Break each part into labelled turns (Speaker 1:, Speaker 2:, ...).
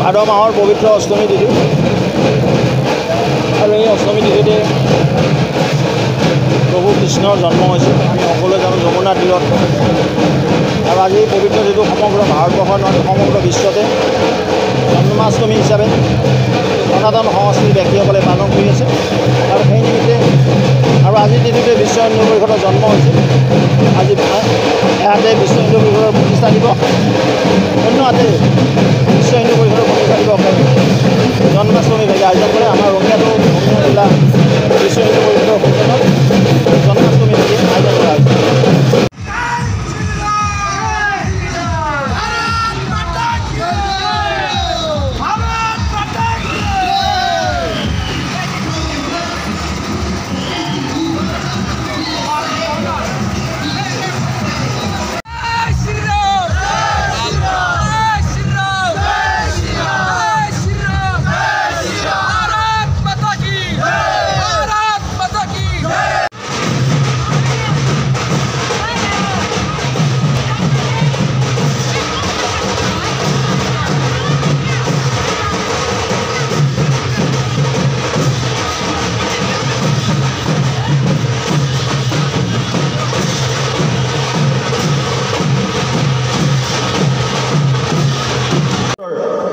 Speaker 1: ভাদ মাহৰ পবিত্ৰ অষ্টমী তিথি আৰু এই অষ্টমী তিথিতে প্ৰভু কৃষ্ণৰ জন্ম হৈছিল। আমি সকলোৱে জানো যমুনা তীৰত। আৰু আজি এই পবিত্ৰ যিটো সমগ্ৰ ভাৰতবৰ্ষৰ নহয় সমগ্ৰ বিশ্বতে জন্মাষ্টমী হিচাপে সনাতন সংস্কৃতিৰ ব্যক্তিসকলে পালন কৰি আছে। আৰু সেই নিমিত্তে আৰু আজিৰ তিথিতে বিশ্ব হিন্দু পৰিষদৰ জন্ম হৈছিল। আজি এহাতে বিশ্ব হিন্দু পৰিষদৰ প্ৰতিষ্ঠা দিৱস, অন্য হাতে বিশ্ব হিন্দু পৰিষদৰ প্ৰতিষ্ঠা দিৱসে জন্মাষ্টমী ভাগে আয়োজন কৰে। আমাৰ ৰঙিয়াতো জিলা বিশ্ব হিন্দু পৰিষদৰ সন্মানত জন্মাষ্টমী ভাগে আয়োজন কৰা হৈছে।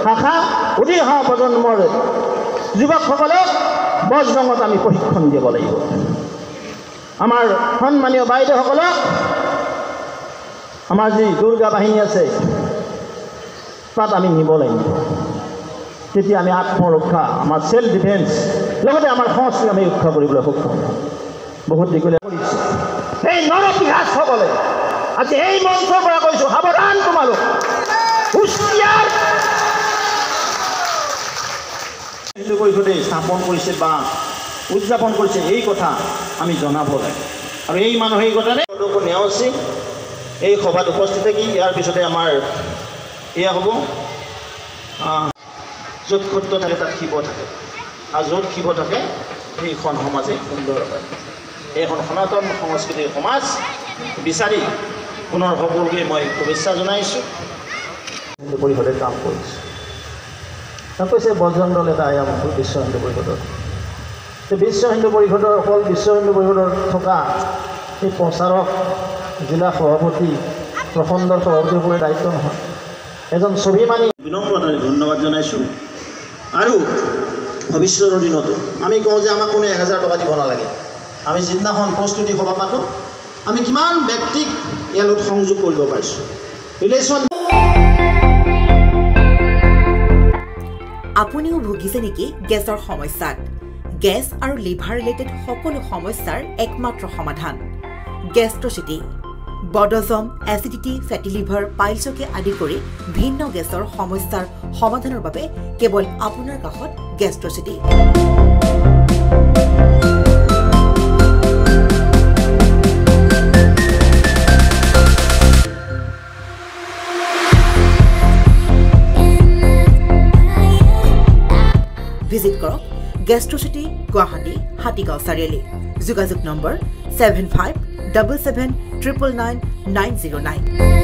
Speaker 2: শাখা উঠি অহা প্ৰজন্মৰ যুৱকসকলক বজৰঙত আমি প্ৰশিক্ষণ দিব লাগিব। আমাৰ সন্মানীয় বাইদেউসকলক আমাৰ যি দুৰ্গা বাহিনী আছে তাত আমি নিব লাগিব। তেতিয়া আমি আত্মৰক্ষা, আমাৰ চেল্ফ ডিফেন্স, লগতে আমাৰ সংস্কৃতি আমি ৰক্ষা কৰিবলৈ সক্ষম হ'ম। বহুত দীঘলীয়া কৰিছে সেই নৰপিশাচসকলে। আজি এই মঞ্চৰ পৰা কৈছোঁ, সাৱধান তোমালোক, হুঁচিয়াৰ। হিন্দু পৰিষদে স্থাপন কৰিছে বা উদযাপন কৰিছে এই কথা আমি জনাব লাগে। আৰু এই মানসিকতাৰে নেওচি এই সভাত উপস্থিত থাকি ইয়াৰ পিছতে আমাৰ এয়া হ'ব, য'ত সত্য থাকে তাত শিৱ থাকে, আৰু য'ত শিৱ থাকে সেইখন সমাজে সুন্দৰ হয়। এইখন সনাতন সংস্কৃতিৰ সমাজ বিচাৰি পুনৰ সকলোকে মই শুভেচ্ছা জনাইছোঁ। হিন্দু পৰিষদে কাম কৰিছোঁ। তাক কৈছে বজৰং দল এটা আয়া বিশ্ব হিন্দু পৰিষদৰ। বিশ্ব হিন্দু পৰিষদৰ অকল বিশ্ব হিন্দু পৰিষদৰ থকা সেই প্ৰচাৰক, জিলা সভাপতি, প্ৰখণ্ডৰ সভাপতিসকলে দায়িত্ব নহয়, এজন স্বাভিমানী বিনম্ৰতাৰে ধন্যবাদ জনাইছোঁ। আৰু ভৱিষ্যতৰ দিনতো আমি কওঁ যে আমাক কোনো 1000 টকা দিব নালাগে। আমি যিদিনাখন প্ৰস্তুতি সভা পাতোঁ আমি কিমান ব্যক্তিক ইয়াৰ লগত সংযোগ কৰিব পাৰিছোঁ। ৰিলেশ্যন
Speaker 3: আপুনিও ভুগিছে নেকি গেছৰ সমস্যাত? গেছ আৰু লিভাৰ ৰিলেটেড সকলো সমস্যাৰ একমাত্ৰ সমাধান গেষ্ট্ৰচিটি। বদহজম, এচিডিটি, ফেটি লিভাৰ, পাইলছকে আদি কৰি ভিন্ন গেছৰ সমস্যাৰ সমাধানৰ বাবে কেৱল আপোনাৰ কাষত গেষ্ট্ৰচিটি। ভিজিট কৰক গেষ্ট্ৰচিটি, গুৱাহাটী, হাতীগাঁও চাৰিআলি। যোগাযোগ নম্বৰ 7577999909।